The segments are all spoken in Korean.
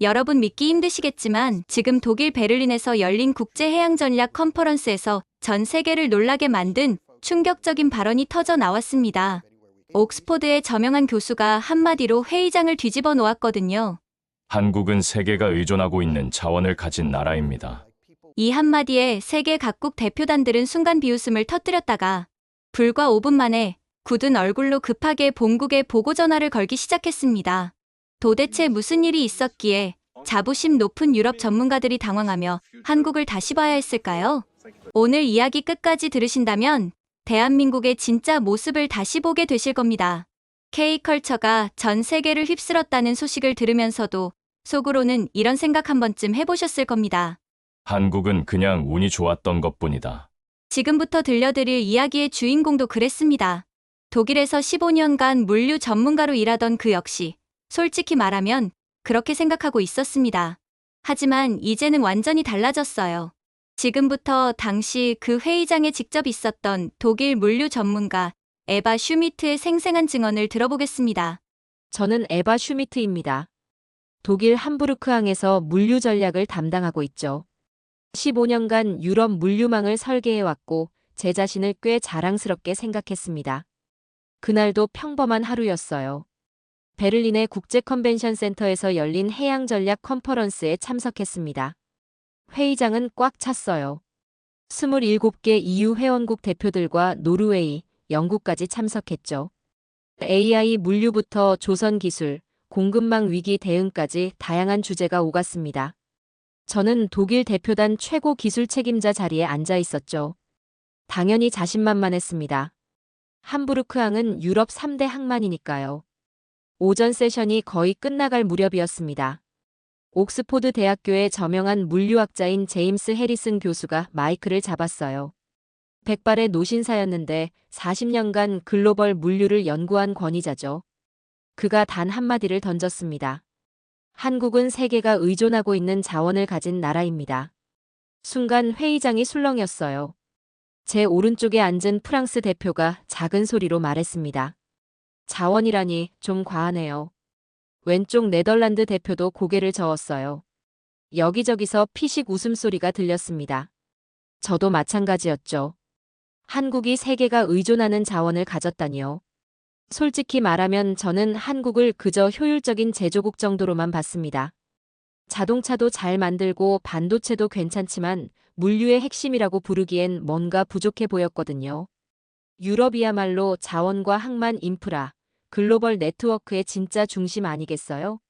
여러분 믿기 힘드시겠지만 지금 독일 베를린에서 열린 국제해양전략 컨퍼런스에서 전 세계를 놀라게 만든 충격적인 발언이 터져 나왔습니다. 옥스포드의 저명한 교수가 한마디로 회의장을 뒤집어 놓았거든요. 한국은 세계가 의존하고 있는 자원을 가진 나라입니다. 이 한마디에 세계 각국 대표단들은 순간 비웃음을 터뜨렸다가 불과 5분 만에 굳은 얼굴로 급하게 본국에 보고 전화를 걸기 시작했습니다. 도대체 무슨 일이 있었기에 자부심 높은 유럽 전문가들이 당황하며 한국을 다시 봐야 했을까요? 오늘 이야기 끝까지 들으신다면 대한민국의 진짜 모습을 다시 보게 되실 겁니다. K컬처가 전 세계를 휩쓸었다는 소식을 들으면서도 속으로는 이런 생각 한 번쯤 해보셨을 겁니다. 한국은 그냥 운이 좋았던 것뿐이다. 지금부터 들려드릴 이야기의 주인공도 그랬습니다. 독일에서 15년간 물류 전문가로 일하던 그 역시 솔직히 말하면 그렇게 생각하고 있었습니다. 하지만 이제는 완전히 달라졌어요. 지금부터 당시 그 회의장에 직접 있었던 독일 물류 전문가 에바 슈미트의 생생한 증언을 들어보겠습니다. 저는 에바 슈미트입니다. 독일 함부르크항에서 물류 전략을 담당하고 있죠. 15년간 유럽 물류망을 설계해왔고 제 자신을 꽤 자랑스럽게 생각했습니다. 그날도 평범한 하루였어요. 베를린의 국제 컨벤션 센터에서 열린 해양 전략 컨퍼런스에 참석했습니다. 회의장은 꽉 찼어요. 27개 EU 회원국 대표들과 노르웨이, 영국까지 참석했죠. AI 물류부터 조선 기술, 공급망 위기 대응까지 다양한 주제가 오갔습니다. 저는 독일 대표단 최고 기술 책임자 자리에 앉아 있었죠. 당연히 자신만만했습니다. 함부르크항은 유럽 3대 항만이니까요. 오전 세션이 거의 끝나갈 무렵이었습니다. 옥스포드 대학교의 저명한 물류학자인 제임스 해리슨 교수가 마이크를 잡았어요. 백발의 노신사였는데 40년간 글로벌 물류를 연구한 권위자죠. 그가 단 한마디를 던졌습니다. 한국은 세계가 의존하고 있는 자원을 가진 나라입니다. 순간 회의장이 술렁였어요. 제 오른쪽에 앉은 프랑스 대표가 작은 소리로 말했습니다. 자원이라니 좀 과하네요. 왼쪽 네덜란드 대표도 고개를 저었어요. 여기저기서 피식 웃음소리가 들렸습니다. 저도 마찬가지였죠. 한국이 세계가 의존하는 자원을 가졌다니요. 솔직히 말하면 저는 한국을 그저 효율적인 제조국 정도로만 봤습니다. 자동차도 잘 만들고 반도체도 괜찮지만 물류의 핵심이라고 부르기엔 뭔가 부족해 보였거든요. 유럽이야말로 자원과 항만 인프라, 글로벌 네트워크의 진짜 중심 아니겠어요?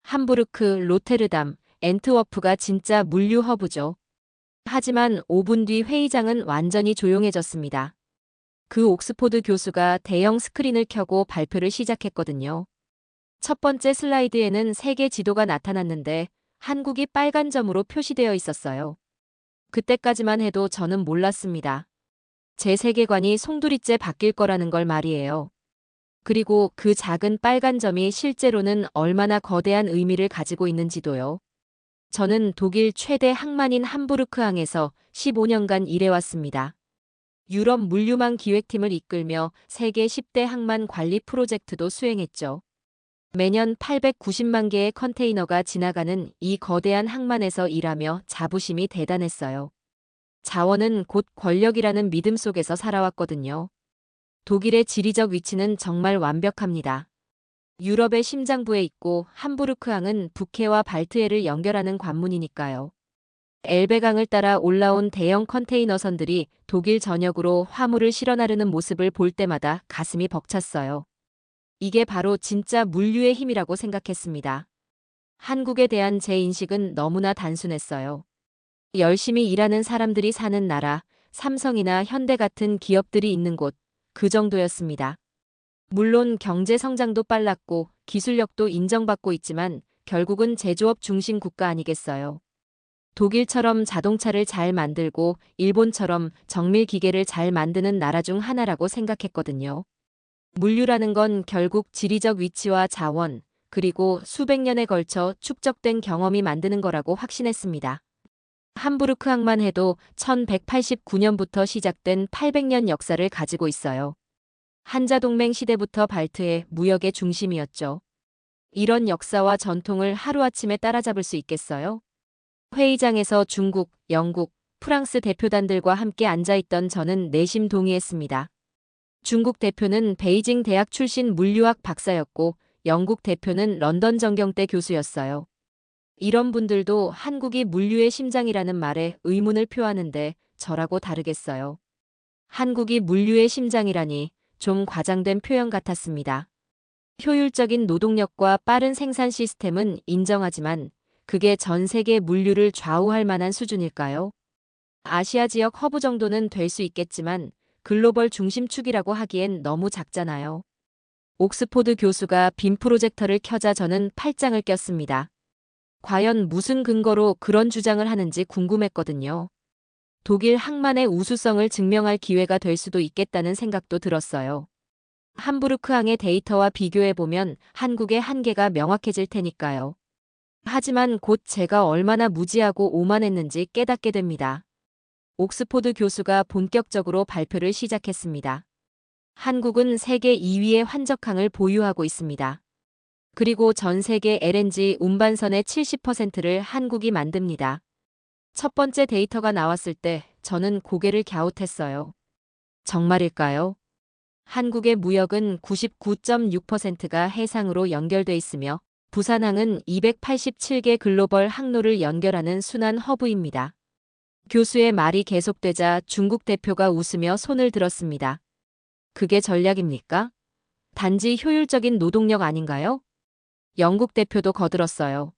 함부르크, 로테르담, 앤트워프가 진짜 물류 허브죠. 하지만 5분 뒤 회의장은 완전히 조용해졌습니다. 그 옥스포드 교수가 대형 스크린을 켜고 발표를 시작했거든요. 첫 번째 슬라이드에는 세계 지도가 나타났는데 한국이 빨간 점으로 표시되어 있었어요. 그때까지만 해도 저는 몰랐습니다. 제 세계관이 송두리째 바뀔 거라는 걸 말이에요. 그리고 그 작은 빨간 점이 실제로는 얼마나 거대한 의미를 가지고 있는지도요. 저는 독일 최대 항만인 함부르크항에서 15년간 일해왔습니다. 유럽 물류망 기획팀을 이끌며 세계 10대 항만 관리 프로젝트도 수행했죠. 매년 890만 개의 컨테이너가 지나가는 이 거대한 항만에서 일하며 자부심이 대단했어요. 자원은 곧 권력이라는 믿음 속에서 살아왔거든요. 독일의 지리적 위치는 정말 완벽합니다. 유럽의 심장부에 있고 함부르크항은 북해와 발트해를 연결하는 관문이니까요. 엘베강을 따라 올라온 대형 컨테이너선들이 독일 전역으로 화물을 실어 나르는 모습을 볼 때마다 가슴이 벅찼어요. 이게 바로 진짜 물류의 힘이라고 생각했습니다. 한국에 대한 제 인식은 너무나 단순했어요. 열심히 일하는 사람들이 사는 나라, 삼성이나 현대 같은 기업들이 있는 곳, 그 정도였습니다. 물론 경제 성장도 빨랐고 기술력도 인정받고 있지만 결국은 제조업 중심 국가 아니겠어요. 독일처럼 자동차를 잘 만들고 일본처럼 정밀 기계를 잘 만드는 나라 중 하나라고 생각했거든요. 물류라는 건 결국 지리적 위치와 자원, 그리고 수백 년에 걸쳐 축적된 경험이 만드는 거라고 확신했습니다. 함부르크항만 해도 1189년부터 시작된 800년 역사를 가지고 있어요. 한자동맹 시대부터 발트해 무역의 중심이었죠. 이런 역사와 전통을 하루아침에 따라잡을 수 있겠어요? 회의장에서 중국, 영국, 프랑스 대표단들과 함께 앉아있던 저는 내심 동의했습니다. 중국 대표는 베이징 대학 출신 물리학 박사였고 영국 대표는 런던 정경대 교수였어요. 이런 분들도 한국이 물류의 심장이라는 말에 의문을 표하는데 저라고 다르겠어요. 한국이 물류의 심장이라니 좀 과장된 표현 같았습니다. 효율적인 노동력과 빠른 생산 시스템은 인정하지만 그게 전 세계 물류를 좌우할 만한 수준일까요? 아시아 지역 허브 정도는 될 수 있겠지만 글로벌 중심축이라고 하기엔 너무 작잖아요. 옥스포드 교수가 빔 프로젝터를 켜자 저는 팔짱을 꼈습니다. 과연 무슨 근거로 그런 주장을 하는지 궁금했거든요. 독일 항만의 우수성을 증명할 기회가 될 수도 있겠다는 생각도 들었어요. 함부르크항의 데이터와 비교해보면 한국의 한계가 명확해질 테니까요. 하지만 곧 제가 얼마나 무지하고 오만했는지 깨닫게 됩니다. 옥스포드 교수가 본격적으로 발표를 시작했습니다. 한국은 세계 2위의 환적항을 보유하고 있습니다. 그리고 전 세계 LNG 운반선의 70%를 한국이 만듭니다. 첫 번째 데이터가 나왔을 때 저는 고개를 갸웃했어요. 정말일까요? 한국의 무역은 99.6%가 해상으로 연결돼 있으며 부산항은 287개 글로벌 항로를 연결하는 순환 허브입니다. 교수의 말이 계속되자 중국 대표가 웃으며 손을 들었습니다. 그게 전략입니까? 단지 효율적인 노동력 아닌가요? 영국 대표도 거들었어요.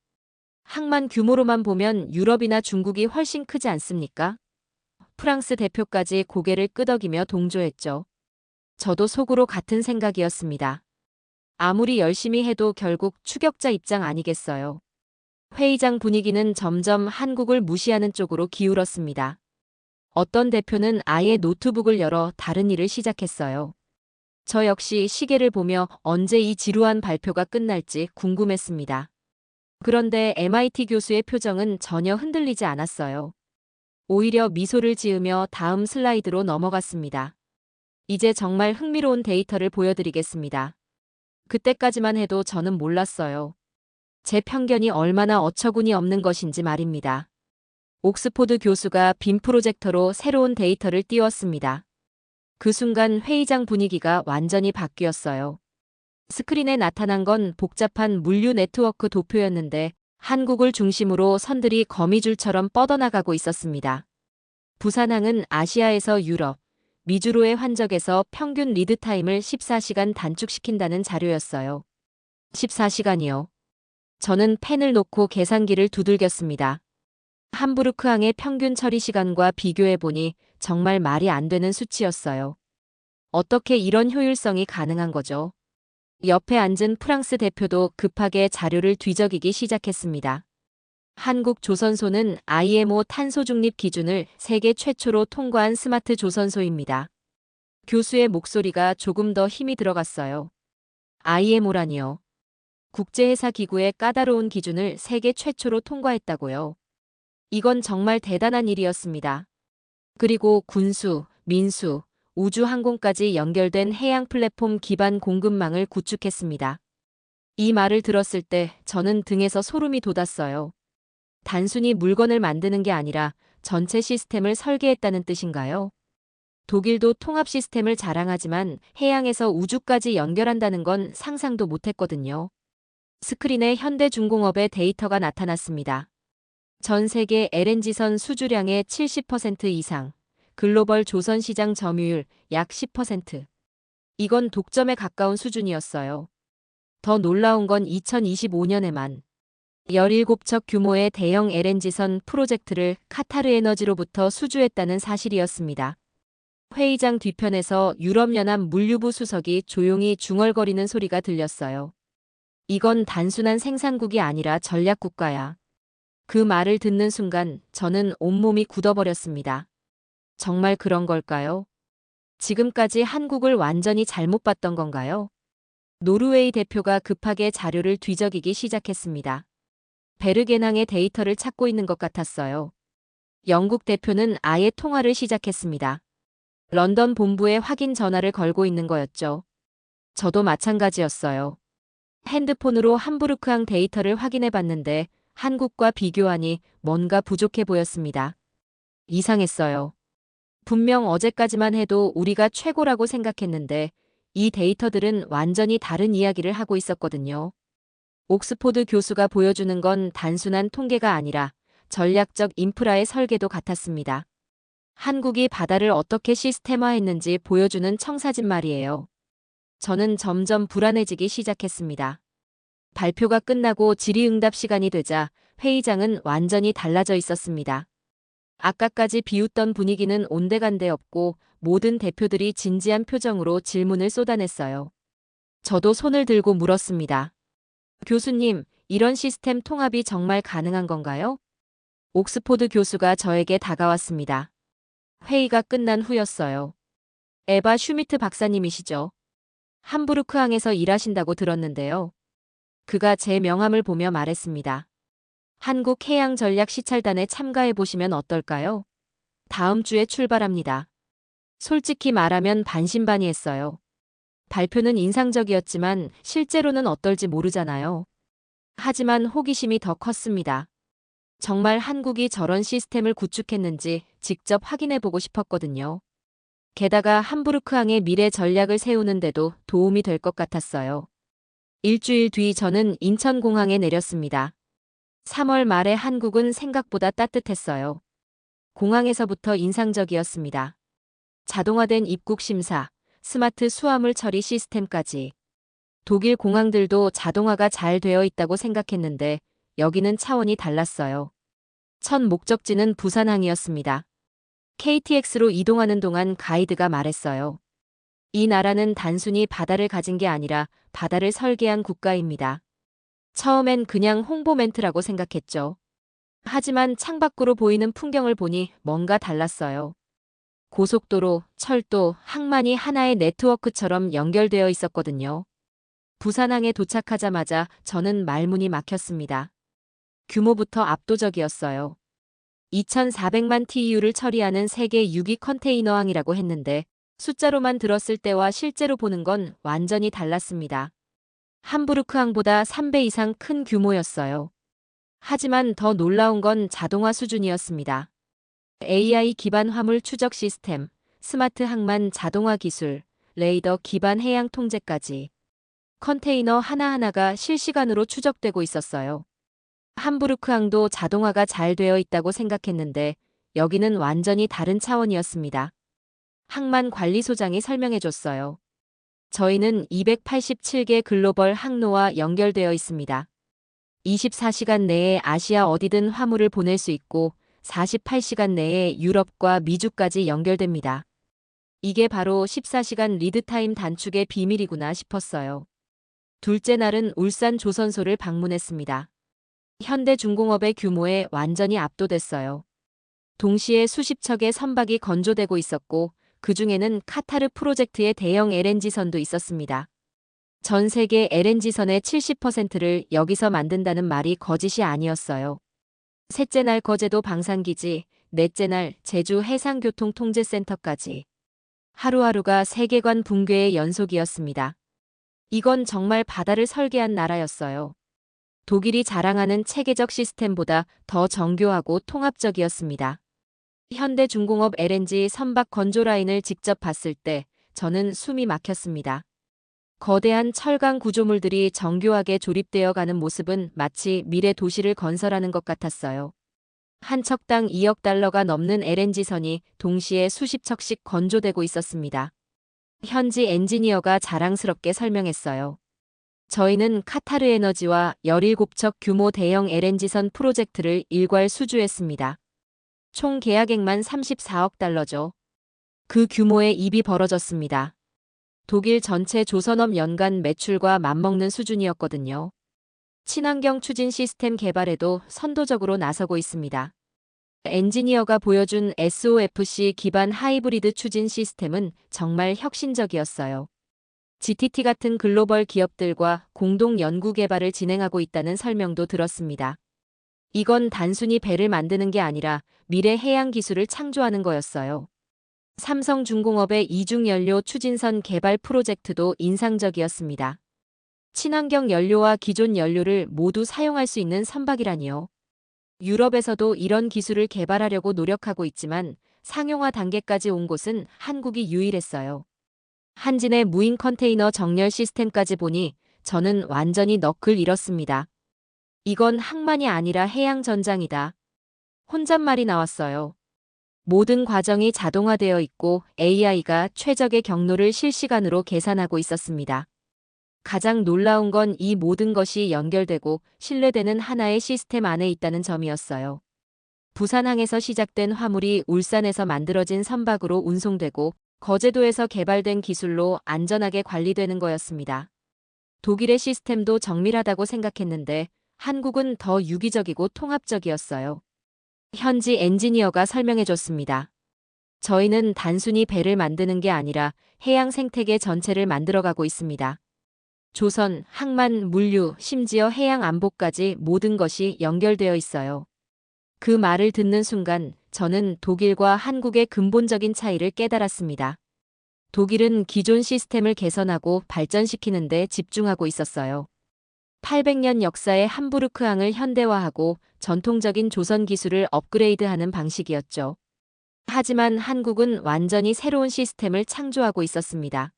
항만 규모로만 보면 유럽이나 중국이 훨씬 크지 않습니까? 프랑스 대표까지 고개를 끄덕이며 동조했죠. 저도 속으로 같은 생각이었습니다. 아무리 열심히 해도 결국 추격자 입장 아니겠어요. 회의장 분위기는 점점 한국을 무시하는 쪽으로 기울었습니다. 어떤 대표는 아예 노트북을 열어 다른 일을 시작했어요. 저 역시 시계를 보며 언제 이 지루한 발표가 끝날지 궁금했습니다. 그런데 MIT 교수의 표정은 전혀 흔들리지 않았어요. 오히려 미소를 지으며 다음 슬라이드로 넘어갔습니다. 이제 정말 흥미로운 데이터를 보여드리겠습니다. 그때까지만 해도 저는 몰랐어요. 제 편견이 얼마나 어처구니 없는 것인지 말입니다. 옥스포드 교수가 빔 프로젝터로 새로운 데이터를 띄웠습니다. 그 순간 회의장 분위기가 완전히 바뀌었어요. 스크린에 나타난 건 복잡한 물류 네트워크 도표였는데 한국을 중심으로 선들이 거미줄처럼 뻗어나가고 있었습니다. 부산항은 아시아에서 유럽, 미주로의 환적에서 평균 리드 타임을 14시간 단축시킨다는 자료였어요. 14시간이요. 저는 펜을 놓고 계산기를 두들겼습니다. 함부르크항의 평균 처리 시간과 비교해보니 정말 말이 안 되는 수치였어요. 어떻게 이런 효율성이 가능한 거죠? 옆에 앉은 프랑스 대표도 급하게 자료를 뒤적이기 시작했습니다. 한국 조선소는 IMO 탄소 중립 기준을 세계 최초로 통과한 스마트 조선소입니다. 교수의 목소리가 조금 더 힘이 들어갔어요. IMO라니요. 국제회사 기구의 까다로운 기준을 세계 최초로 통과했다고요. 이건 정말 대단한 일이었습니다. 그리고 군수, 민수, 우주항공까지 연결된 해양 플랫폼 기반 공급망을 구축했습니다. 이 말을 들었을 때 저는 등에서 소름이 돋았어요. 단순히 물건을 만드는 게 아니라 전체 시스템을 설계했다는 뜻인가요? 독일도 통합 시스템을 자랑하지만 해양에서 우주까지 연결한다는 건 상상도 못했거든요. 스크린에 현대중공업의 데이터가 나타났습니다. 전 세계 LNG선 수주량의 70% 이상, 글로벌 조선시장 점유율 약 10%. 이건 독점에 가까운 수준이었어요. 더 놀라운 건 2025년에만 17척 규모의 대형 LNG선 프로젝트를 카타르 에너지로부터 수주했다는 사실이었습니다. 회의장 뒤편에서 유럽연합 물류부 수석이 조용히 중얼거리는 소리가 들렸어요. 이건 단순한 생산국이 아니라 전략국가야. 그 말을 듣는 순간 저는 온몸이 굳어버렸습니다. 정말 그런 걸까요? 지금까지 한국을 완전히 잘못 봤던 건가요? 노르웨이 대표가 급하게 자료를 뒤적이기 시작했습니다. 베르겐항의 데이터를 찾고 있는 것 같았어요. 영국 대표는 아예 통화를 시작했습니다. 런던 본부에 확인 전화를 걸고 있는 거였죠. 저도 마찬가지였어요. 핸드폰으로 함부르크항 데이터를 확인해 봤는데 한국과 비교하니 뭔가 부족해 보였습니다. 이상했어요. 분명 어제까지만 해도 우리가 최고라고 생각했는데 이 데이터들은 완전히 다른 이야기를 하고 있었거든요. 옥스포드 교수가 보여주는 건 단순한 통계가 아니라 전략적 인프라의 설계도 같았습니다. 한국이 바다를 어떻게 시스템화했는지 보여주는 청사진 말이에요. 저는 점점 불안해지기 시작했습니다. 발표가 끝나고 질의응답 시간이 되자 회의장은 완전히 달라져 있었습니다. 아까까지 비웃던 분위기는 온데간데 없고 모든 대표들이 진지한 표정으로 질문을 쏟아냈어요. 저도 손을 들고 물었습니다. 교수님, 이런 시스템 통합이 정말 가능한 건가요? 옥스포드 교수가 저에게 다가왔습니다. 회의가 끝난 후였어요. 에바 슈미트 박사님이시죠? 함부르크항에서 일하신다고 들었는데요. 그가 제 명함을 보며 말했습니다. 한국해양전략시찰단에 참가해보시면 어떨까요? 다음 주에 출발합니다. 솔직히 말하면 반신반의했어요. 발표는 인상적이었지만 실제로는 어떨지 모르잖아요. 하지만 호기심이 더 컸습니다. 정말 한국이 저런 시스템을 구축했는지 직접 확인해보고 싶었거든요. 게다가 함부르크항의 미래 전략을 세우는데도 도움이 될 것 같았어요. 일주일 뒤 저는 인천공항에 내렸습니다. 3월 말에 한국은 생각보다 따뜻했어요. 공항에서부터 인상적이었습니다. 자동화된 입국 심사, 스마트 수화물 처리 시스템까지. 독일 공항들도 자동화가 잘 되어 있다고 생각했는데 여기는 차원이 달랐어요. 첫 목적지는 부산항이었습니다. KTX로 이동하는 동안 가이드가 말했어요. 이 나라는 단순히 바다를 가진 게 아니라 바다를 설계한 국가입니다. 처음엔 그냥 홍보 멘트라고 생각했죠. 하지만 창밖으로 보이는 풍경을 보니 뭔가 달랐어요. 고속도로, 철도, 항만이 하나의 네트워크처럼 연결되어 있었거든요. 부산항에 도착하자마자 저는 말문이 막혔습니다. 규모부터 압도적이었어요. 2,400만 TEU를 처리하는 세계 6위 컨테이너항이라고 했는데 숫자로만 들었을 때와 실제로 보는 건 완전히 달랐습니다. 함부르크항보다 3배 이상 큰 규모였어요. 하지만 더 놀라운 건 자동화 수준이었습니다. AI 기반 화물 추적 시스템, 스마트 항만 자동화 기술, 레이더 기반 해양 통제까지. 컨테이너 하나하나가 실시간으로 추적되고 있었어요. 함부르크항도 자동화가 잘 되어 있다고 생각했는데 여기는 완전히 다른 차원이었습니다. 항만 관리소장이 설명해줬어요. 저희는 287개 글로벌 항로와 연결되어 있습니다. 24시간 내에 아시아 어디든 화물을 보낼 수 있고 48시간 내에 유럽과 미주까지 연결됩니다. 이게 바로 14시간 리드타임 단축의 비밀이구나 싶었어요. 둘째 날은 울산 조선소를 방문했습니다. 현대중공업의 규모에 완전히 압도됐어요. 동시에 수십 척의 선박이 건조되고 있었고 그 중에는 카타르 프로젝트의 대형 LNG선도 있었습니다. 전 세계 LNG선의 70%를 여기서 만든다는 말이 거짓이 아니었어요. 셋째 날 거제도 방산기지, 넷째 날 제주 해상교통통제센터까지. 하루하루가 세계관 붕괴의 연속이었습니다. 이건 정말 바다를 설계한 나라였어요. 독일이 자랑하는 체계적 시스템보다 더 정교하고 통합적이었습니다. 현대중공업 LNG 선박 건조 라인을 직접 봤을 때 저는 숨이 막혔습니다. 거대한 철강 구조물들이 정교하게 조립되어 가는 모습은 마치 미래 도시를 건설하는 것 같았어요. 한 척당 2억 달러가 넘는 LNG선이 동시에 수십 척씩 건조되고 있었습니다. 현지 엔지니어가 자랑스럽게 설명했어요. 저희는 카타르 에너지와 17척 규모 대형 LNG선 프로젝트를 일괄 수주했습니다. 총 계약액만 34억 달러죠. 그 규모에 입이 벌어졌습니다. 독일 전체 조선업 연간 매출과 맞먹는 수준이었거든요. 친환경 추진 시스템 개발에도 선도적으로 나서고 있습니다. 엔지니어가 보여준 SOFC 기반 하이브리드 추진 시스템은 정말 혁신적이었어요. GTT 같은 글로벌 기업들과 공동 연구 개발을 진행하고 있다는 설명도 들었습니다. 이건 단순히 배를 만드는 게 아니라 미래 해양 기술을 창조하는 거였어요. 삼성중공업의 이중연료 추진선 개발 프로젝트도 인상적이었습니다. 친환경 연료와 기존 연료를 모두 사용할 수 있는 선박이라니요. 유럽에서도 이런 기술을 개발하려고 노력하고 있지만 상용화 단계까지 온 곳은 한국이 유일했어요. 한진의 무인 컨테이너 정렬 시스템까지 보니 저는 완전히 넋을 잃었습니다. 이건 항만이 아니라 해양 전장이다. 혼잣말이 나왔어요. 모든 과정이 자동화되어 있고 AI가 최적의 경로를 실시간으로 계산하고 있었습니다. 가장 놀라운 건 이 모든 것이 연결되고 신뢰되는 하나의 시스템 안에 있다는 점이었어요. 부산항에서 시작된 화물이 울산에서 만들어진 선박으로 운송되고 거제도에서 개발된 기술로 안전하게 관리되는 거였습니다. 독일의 시스템도 정밀하다고 생각했는데 한국은 더 유기적이고 통합적이었어요. 현지 엔지니어가 설명해줬습니다. 저희는 단순히 배를 만드는 게 아니라 해양 생태계 전체를 만들어가고 있습니다. 조선, 항만, 물류, 심지어 해양 안보까지 모든 것이 연결되어 있어요. 그 말을 듣는 순간 저는 독일과 한국의 근본적인 차이를 깨달았습니다. 독일은 기존 시스템을 개선하고 발전시키는 데 집중하고 있었어요. 800년 역사의 함부르크항을 현대화하고 전통적인 조선 기술을 업그레이드하는 방식이었죠. 하지만 한국은 완전히 새로운 시스템을 창조하고 있었습니다.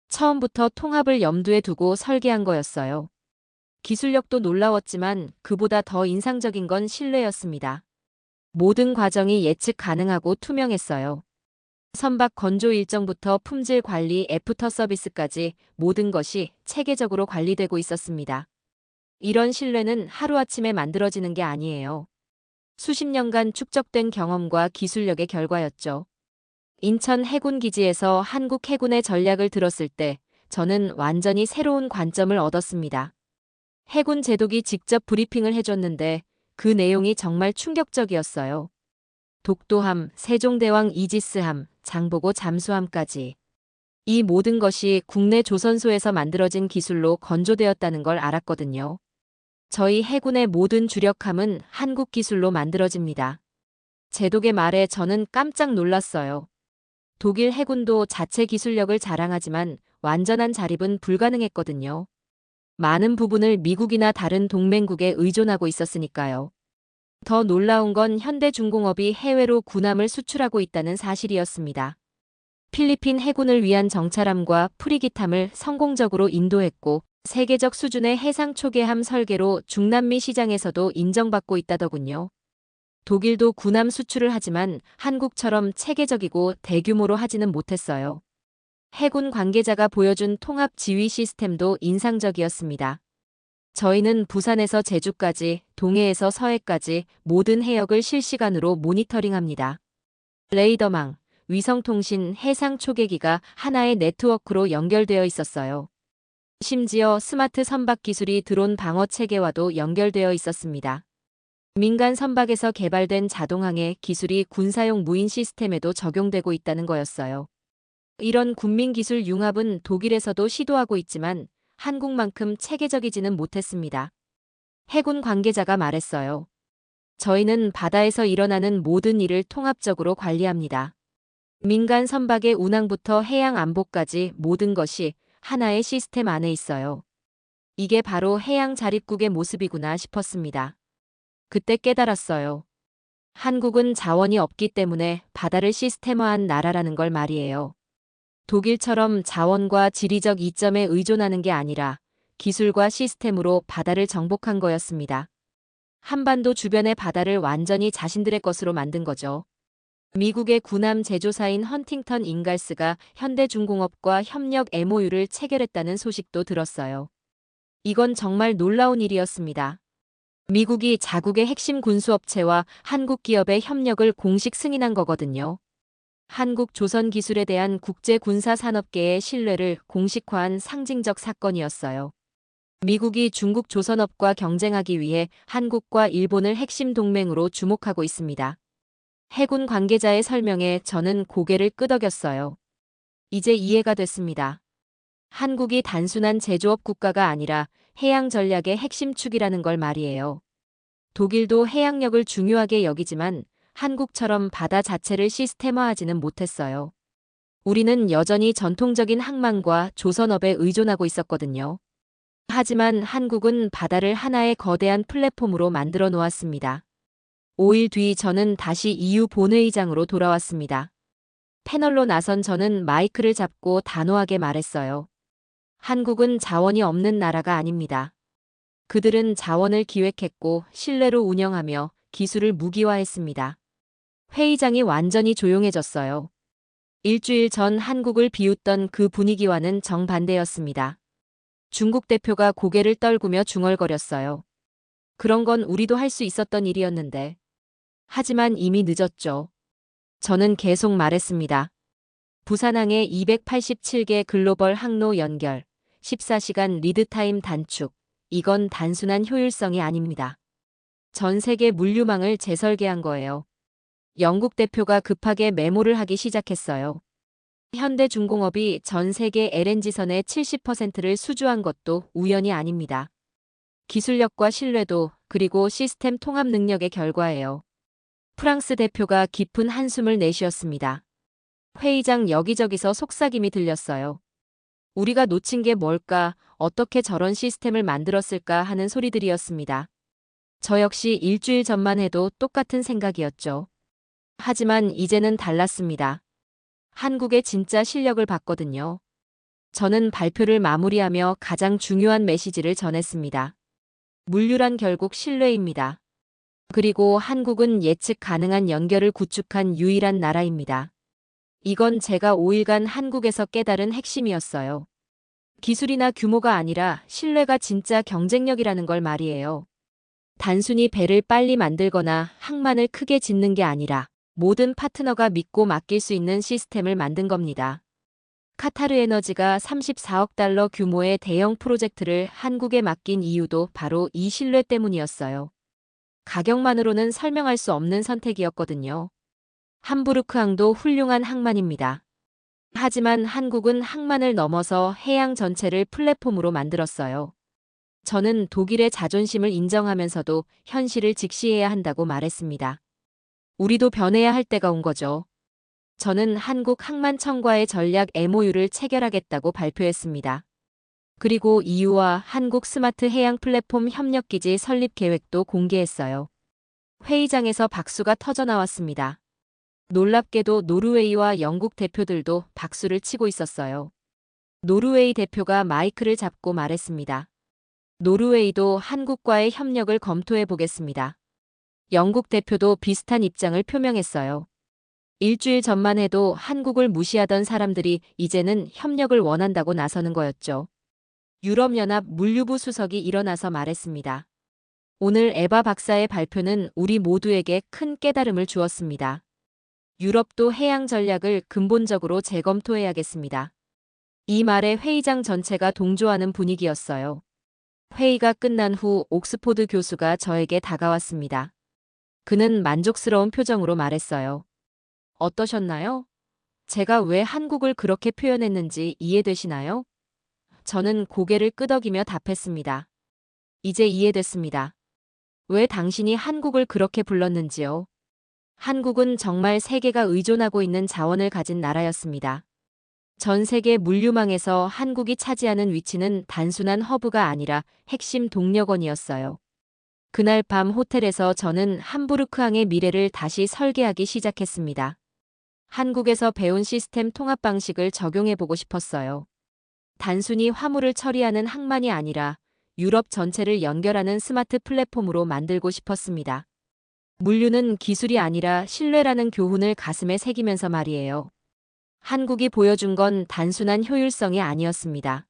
처음부터 통합을 염두에 두고 설계한 거였어요. 기술력도 놀라웠지만 그보다 더 인상적인 건 신뢰였습니다. 모든 과정이 예측 가능하고 투명했어요. 선박 건조 일정부터 품질 관리, 애프터 서비스까지 모든 것이 체계적으로 관리되고 있었습니다. 이런 신뢰는 하루아침에 만들어지는 게 아니에요. 수십 년간 축적된 경험과 기술력의 결과였죠. 인천 해군기지에서 한국 해군의 전략을 들었을 때 저는 완전히 새로운 관점을 얻었습니다. 해군 제독이 직접 브리핑을 해줬는데 그 내용이 정말 충격적이었어요. 독도함, 세종대왕 이지스함, 장보고 잠수함까지. 이 모든 것이 국내 조선소에서 만들어진 기술로 건조되었다는 걸 알았거든요. 저희 해군의 모든 주력함은 한국 기술로 만들어집니다. 제독의 말에 저는 깜짝 놀랐어요. 독일 해군도 자체 기술력을 자랑하지만 완전한 자립은 불가능했거든요. 많은 부분을 미국이나 다른 동맹국에 의존하고 있었으니까요. 더 놀라운 건 현대중공업이 해외로 군함을 수출하고 있다는 사실이었습니다. 필리핀 해군을 위한 정찰함과 프리기탐을 성공적으로 인도했고 세계적 수준의 해상 초계함 설계로 중남미 시장에서도 인정받고 있다더군요. 독일도 군함 수출을 하지만 한국처럼 체계적이고 대규모로 하지는 못했어요. 해군 관계자가 보여준 통합 지휘 시스템도 인상적이었습니다. 저희는 부산에서 제주까지, 동해에서 서해까지 모든 해역을 실시간으로 모니터링합니다. 레이더망, 위성통신, 해상 초계기가 하나의 네트워크로 연결되어 있었어요. 심지어 스마트 선박 기술이 드론 방어 체계와도 연결되어 있었습니다. 민간 선박에서 개발된 자동항해 기술이 군사용 무인 시스템에도 적용되고 있다는 거였어요. 이런 군민기술 융합은 독일에서도 시도하고 있지만 한국만큼 체계적이지는 못했습니다. 해군 관계자가 말했어요. 저희는 바다에서 일어나는 모든 일을 통합적으로 관리합니다. 민간 선박의 운항부터 해양 안보까지 모든 것이 하나의 시스템 안에 있어요. 이게 바로 해양 자립국의 모습이구나 싶었습니다. 그때 깨달았어요. 한국은 자원이 없기 때문에 바다를 시스템화한 나라라는 걸 말이에요. 독일처럼 자원과 지리적 이점에 의존하는 게 아니라 기술과 시스템으로 바다를 정복한 거였습니다. 한반도 주변의 바다를 완전히 자신들의 것으로 만든 거죠. 미국의 군함 제조사인 헌팅턴 인갈스가 현대중공업과 협력 MOU를 체결했다는 소식도 들었어요. 이건 정말 놀라운 일이었습니다. 미국이 자국의 핵심 군수업체와 한국 기업의 협력을 공식 승인한 거거든요. 한국 조선 기술에 대한 국제 군사 산업계의 신뢰를 공식화한 상징적 사건이었어요. 미국이 중국 조선업과 경쟁하기 위해 한국과 일본을 핵심 동맹으로 주목하고 있습니다. 해군 관계자의 설명에 저는 고개를 끄덕였어요. 이제 이해가 됐습니다. 한국이 단순한 제조업 국가가 아니라 해양 전략의 핵심 축이라는 걸 말이에요. 독일도 해양력을 중요하게 여기지만 한국처럼 바다 자체를 시스템화하지는 못했어요. 우리는 여전히 전통적인 항만과 조선업에 의존하고 있었거든요. 하지만 한국은 바다를 하나의 거대한 플랫폼으로 만들어 놓았습니다. 5일 뒤 저는 다시 EU 본회의장으로 돌아왔습니다. 패널로 나선 저는 마이크를 잡고 단호하게 말했어요. 한국은 자원이 없는 나라가 아닙니다. 그들은 자원을 기획했고 신뢰로 운영하며 기술을 무기화했습니다. 회의장이 완전히 조용해졌어요. 일주일 전 한국을 비웃던 그 분위기와는 정반대였습니다. 중국 대표가 고개를 떨구며 중얼거렸어요. 그런 건 우리도 할 수 있었던 일이었는데. 하지만 이미 늦었죠. 저는 계속 말했습니다. 부산항의 287개 글로벌 항로 연결, 14시간 리드타임 단축, 이건 단순한 효율성이 아닙니다. 전 세계 물류망을 재설계한 거예요. 영국 대표가 급하게 메모를 하기 시작했어요. 현대중공업이 전 세계 LNG선의 70%를 수주한 것도 우연이 아닙니다. 기술력과 신뢰도 그리고 시스템 통합 능력의 결과예요. 프랑스 대표가 깊은 한숨을 내쉬었습니다. 회의장 여기저기서 속삭임이 들렸어요. 우리가 놓친 게 뭘까, 어떻게 저런 시스템을 만들었을까 하는 소리들이었습니다. 저 역시 일주일 전만 해도 똑같은 생각이었죠. 하지만 이제는 달랐습니다. 한국의 진짜 실력을 봤거든요. 저는 발표를 마무리하며 가장 중요한 메시지를 전했습니다. 물류란 결국 신뢰입니다. 그리고 한국은 예측 가능한 연결을 구축한 유일한 나라입니다. 이건 제가 5일간 한국에서 깨달은 핵심이었어요. 기술이나 규모가 아니라 신뢰가 진짜 경쟁력이라는 걸 말이에요. 단순히 배를 빨리 만들거나 항만을 크게 짓는 게 아니라 모든 파트너가 믿고 맡길 수 있는 시스템을 만든 겁니다. 카타르 에너지가 34억 달러 규모의 대형 프로젝트를 한국에 맡긴 이유도 바로 이 신뢰 때문이었어요. 가격만으로는 설명할 수 없는 선택이었거든요. 함부르크항도 훌륭한 항만입니다. 하지만 한국은 항만을 넘어서 해양 전체를 플랫폼으로 만들었어요. 저는 독일의 자존심을 인정하면서도 현실을 직시해야 한다고 말했습니다. 우리도 변해야 할 때가 온 거죠. 저는 한국항만청과의 전략 MOU를 체결하겠다고 발표했습니다. 그리고 EU와 한국 스마트 해양 플랫폼 협력기지 설립 계획도 공개했어요. 회의장에서 박수가 터져나왔습니다. 놀랍게도 노르웨이와 영국 대표들도 박수를 치고 있었어요. 노르웨이 대표가 마이크를 잡고 말했습니다. 노르웨이도 한국과의 협력을 검토해 보겠습니다. 영국 대표도 비슷한 입장을 표명했어요. 일주일 전만 해도 한국을 무시하던 사람들이 이제는 협력을 원한다고 나서는 거였죠. 유럽연합 물류부 수석이 일어나서 말했습니다. 오늘 에바 박사의 발표는 우리 모두에게 큰 깨달음을 주었습니다. 유럽도 해양 전략을 근본적으로 재검토해야겠습니다. 이 말에 회의장 전체가 동조하는 분위기였어요. 회의가 끝난 후 옥스포드 교수가 저에게 다가왔습니다. 그는 만족스러운 표정으로 말했어요. 어떠셨나요? 제가 왜 한국을 그렇게 표현했는지 이해되시나요? 저는 고개를 끄덕이며 답했습니다. 이제 이해됐습니다. 왜 당신이 한국을 그렇게 불렀는지요? 한국은 정말 세계가 의존하고 있는 자원을 가진 나라였습니다. 전 세계 물류망에서 한국이 차지하는 위치는 단순한 허브가 아니라 핵심 동력원이었어요. 그날 밤 호텔에서 저는 함부르크항의 미래를 다시 설계하기 시작했습니다. 한국에서 배운 시스템 통합 방식을 적용해보고 싶었어요. 단순히 화물을 처리하는 항만이 아니라 유럽 전체를 연결하는 스마트 플랫폼으로 만들고 싶었습니다. 물류는 기술이 아니라 신뢰라는 교훈을 가슴에 새기면서 말이에요. 한국이 보여준 건 단순한 효율성이 아니었습니다.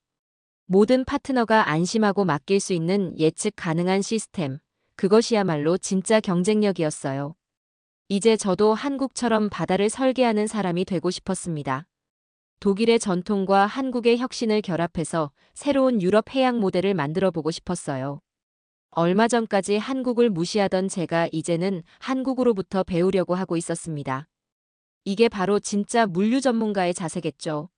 모든 파트너가 안심하고 맡길 수 있는 예측 가능한 시스템, 그것이야말로 진짜 경쟁력이었어요. 이제 저도 한국처럼 바다를 설계하는 사람이 되고 싶었습니다. 독일의 전통과 한국의 혁신을 결합해서 새로운 유럽 해양 모델을 만들어 보고 싶었어요. 얼마 전까지 한국을 무시하던 제가 이제는 한국으로부터 배우려고 하고 있었습니다. 이게 바로 진짜 물류 전문가의 자세겠죠.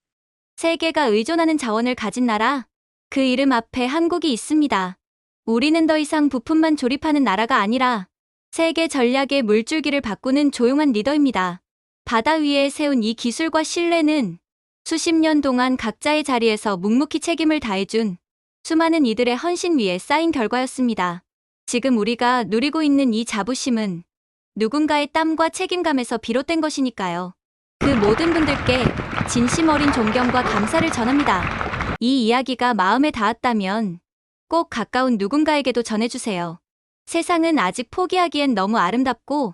세계가 의존하는 자원을 가진 나라. 그 이름 앞에 한국이 있습니다. 우리는 더 이상 부품만 조립하는 나라가 아니라 세계 전략의 물줄기를 바꾸는 조용한 리더입니다. 바다 위에 세운 이 기술과 신뢰는 수십 년 동안 각자의 자리에서 묵묵히 책임을 다해준 수많은 이들의 헌신 위에 쌓인 결과였습니다. 지금 우리가 누리고 있는 이 자부심은 누군가의 땀과 책임감에서 비롯된 것이니까요. 그 모든 분들께 진심 어린 존경과 감사를 전합니다. 이 이야기가 마음에 닿았다면 꼭 가까운 누군가에게도 전해주세요. 세상은 아직 포기하기엔 너무 아름답고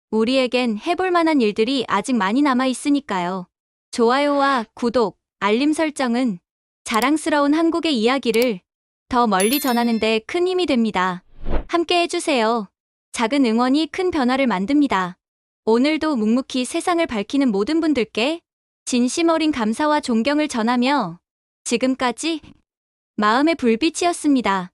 우리에겐 해볼 만한 일들이 아직 많이 남아 있으니까요. 좋아요와 구독, 알림 설정은 자랑스러운 한국의 이야기를 더 멀리 전하는 데 큰 힘이 됩니다. 함께 해주세요. 작은 응원이 큰 변화를 만듭니다. 오늘도 묵묵히 세상을 밝히는 모든 분들께 진심 어린 감사와 존경을 전하며 지금까지 마음의 불빛이었습니다.